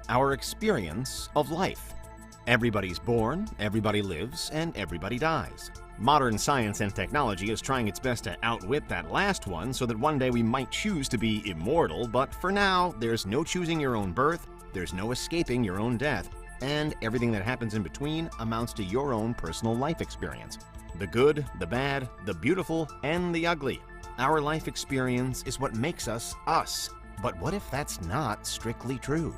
our experience of life. Everybody's born, everybody lives, and everybody dies. Modern science and technology is trying its best to outwit that last one so that one day we might choose to be immortal, but for now, there's no choosing your own birth, there's no escaping your own death, and everything that happens in between amounts to your own personal life experience. The good, the bad, the beautiful, and the ugly. Our life experience is what makes us us. But what if that's not strictly true?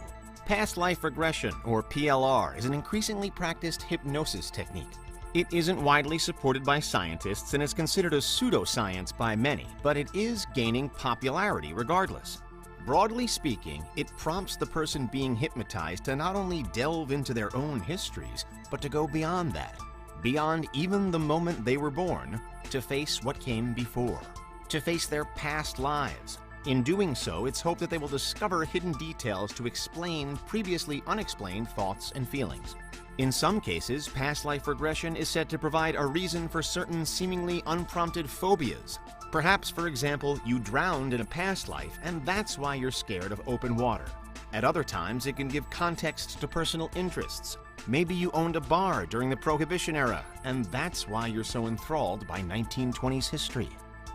Past life regression, or PLR, is an increasingly practiced hypnosis technique. It isn't widely supported by scientists and is considered a pseudoscience by many, but it is gaining popularity regardless. Broadly speaking, it prompts the person being hypnotized to not only delve into their own histories, but to go beyond that, beyond even the moment they were born, to face what came before, to face their past lives. In doing so, it's hoped that they will discover hidden details to explain previously unexplained thoughts and feelings. In some cases, past life regression is said to provide a reason for certain seemingly unprompted phobias. Perhaps, for example, you drowned in a past life and that's why you're scared of open water. At other times, it can give context to personal interests. Maybe you owned a bar during the Prohibition era, and that's why you're so enthralled by 1920s history.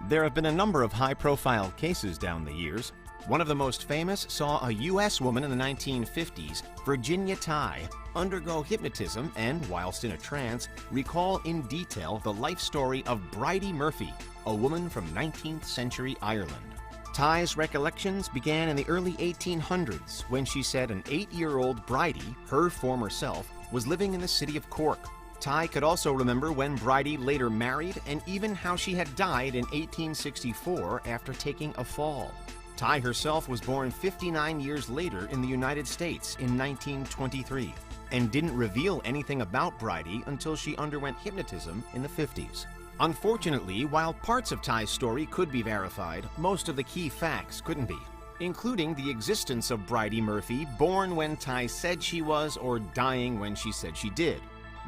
There have been a number of high-profile cases down the years. One of the most famous saw a U.S. woman in the 1950s, Virginia Tighe, undergo hypnotism and, whilst in a trance, recall in detail the life story of Bridie Murphy, a woman from 19th century Ireland. Tighe's recollections began in the early 1800s when she said an 8-year-old Bridie, her former self, was living in the city of Cork. Tighe could also remember when Bridie later married and even how she had died in 1864 after taking a fall. Tighe herself was born 59 years later in the United States in 1923 and didn't reveal anything about Bridie until she underwent hypnotism in the 50s. Unfortunately, while parts of Tighe's story could be verified, most of the key facts couldn't be, including the existence of Bridie Murphy, born when Tighe said she was or dying when she said she did.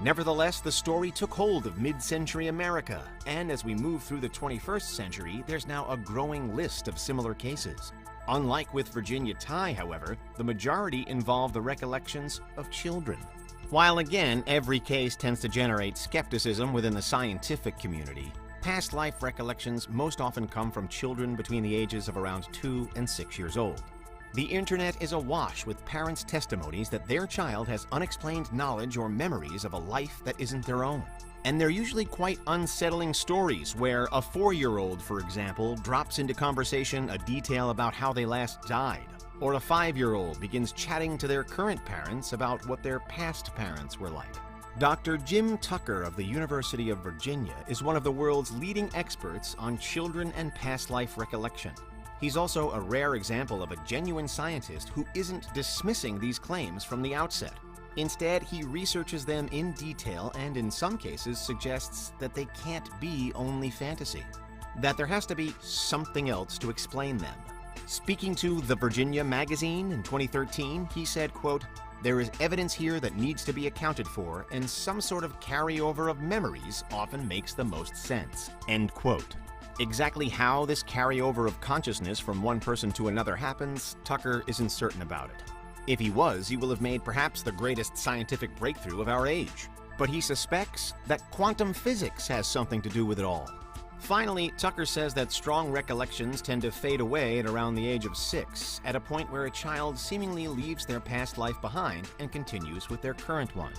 Nevertheless, the story took hold of mid-century America, and as we move through the 21st century, there's now a growing list of similar cases. Unlike with Virginia Tighe, however, the majority involve the recollections of children. While again, every case tends to generate skepticism within the scientific community, past life recollections most often come from children between the ages of around 2 and 6 years old. The internet is awash with parents' testimonies that their child has unexplained knowledge or memories of a life that isn't their own. And they're usually quite unsettling stories where a 4-year-old, for example, drops into conversation a detail about how they last died, or a 5-year-old begins chatting to their current parents about what their past parents were like. Dr. Jim Tucker of the University of Virginia is one of the world's leading experts on children and past life recollection. He's also a rare example of a genuine scientist who isn't dismissing these claims from the outset. Instead, he researches them in detail and in some cases suggests that they can't be only fantasy, that there has to be something else to explain them. Speaking to The Virginia magazine in 2013, he said, quote, "There is evidence here that needs to be accounted for, and some sort of carryover of memories often makes the most sense." End quote. Exactly how this carryover of consciousness from one person to another happens, Tucker isn't certain about it. If he was, he will have made perhaps the greatest scientific breakthrough of our age. But he suspects that quantum physics has something to do with it all. Finally, Tucker says that strong recollections tend to fade away at around the age of 6, at a point where a child seemingly leaves their past life behind and continues with their current one.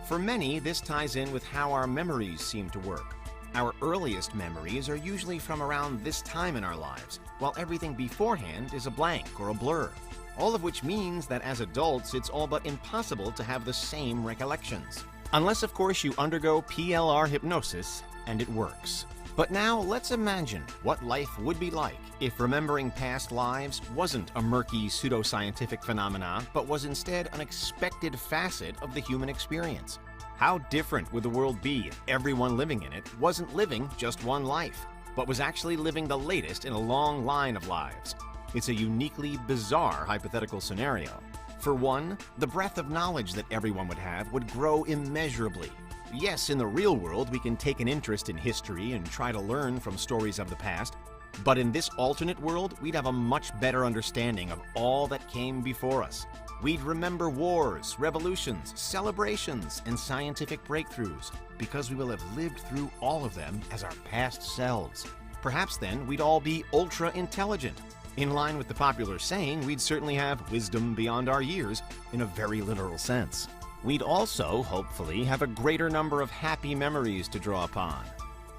For many, this ties in with how our memories seem to work. Our earliest memories are usually from around this time in our lives, while everything beforehand is a blank or a blur. All of which means that as adults, it's all but impossible to have the same recollections. Unless, of course, you undergo PLR hypnosis, and it works. But now, let's imagine what life would be like if remembering past lives wasn't a murky pseudoscientific phenomena, but was instead an expected facet of the human experience. How different would the world be if everyone living in it wasn't living just one life, but was actually living the latest in a long line of lives? It's a uniquely bizarre hypothetical scenario. For one, the breadth of knowledge that everyone would have would grow immeasurably. Yes, in the real world, we can take an interest in history and try to learn from stories of the past, But in this alternate world, we'd have a much better understanding of all that came before us. We'd remember wars, revolutions, celebrations, and scientific breakthroughs, because we will have lived through all of them as our past selves. Perhaps then we'd all be ultra-intelligent. In line with the popular saying, we'd certainly have wisdom beyond our years in a very literal sense. We'd also, hopefully, have a greater number of happy memories to draw upon.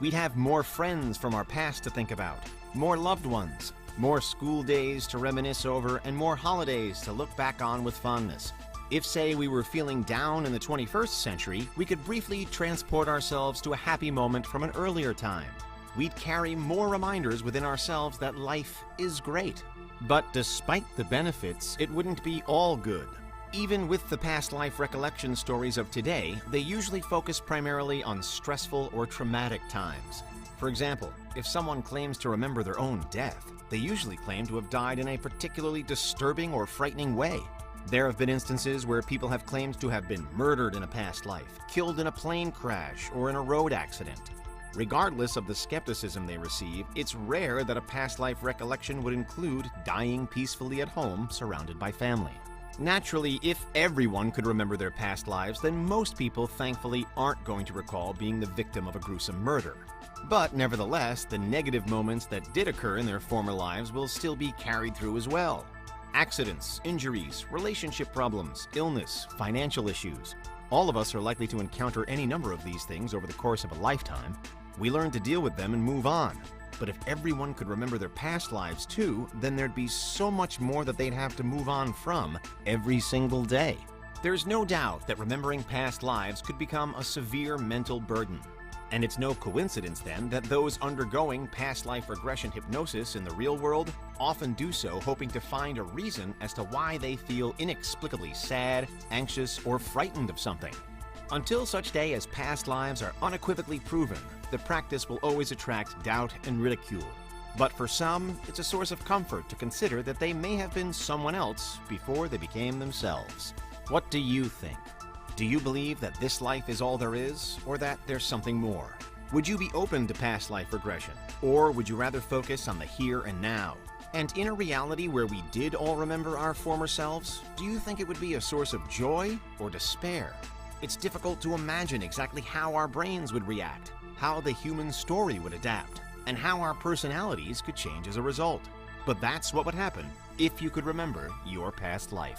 We'd have more friends from our past to think about, more loved ones, more school days to reminisce over, and more holidays to look back on with fondness. If, say, we were feeling down in the 21st century, we could briefly transport ourselves to a happy moment from an earlier time. We'd carry more reminders within ourselves that life is great. But despite the benefits, it wouldn't be all good. Even with the past life recollection stories of today, they usually focus primarily on stressful or traumatic times. For example, if someone claims to remember their own death, they usually claim to have died in a particularly disturbing or frightening way. There have been instances where people have claimed to have been murdered in a past life, killed in a plane crash, or in a road accident. Regardless of the skepticism they receive, it's rare that a past life recollection would include dying peacefully at home, surrounded by family. Naturally, if everyone could remember their past lives, then most people thankfully aren't going to recall being the victim of a gruesome murder. But nevertheless, the negative moments that did occur in their former lives will still be carried through as well. Accidents, injuries, relationship problems, illness, financial issues. All of us are likely to encounter any number of these things over the course of a lifetime. We learn to deal with them and move on. But if everyone could remember their past lives too, then there'd be so much more that they'd have to move on from every single day. There's no doubt that remembering past lives could become a severe mental burden. And it's no coincidence then that those undergoing past life regression hypnosis in the real world often do so hoping to find a reason as to why they feel inexplicably sad, anxious, or frightened of something. Until such day as past lives are unequivocally proven, the practice will always attract doubt and ridicule. But for some, it's a source of comfort to consider that they may have been someone else before they became themselves. What do you think? Do you believe that this life is all there is, or that there's something more? Would you be open to past life regression, or would you rather focus on the here and now? And in a reality where we did all remember our former selves, do you think it would be a source of joy or despair? It's difficult to imagine exactly how our brains would react, how the human story would adapt, and how our personalities could change as a result. But that's what would happen if you could remember your past life.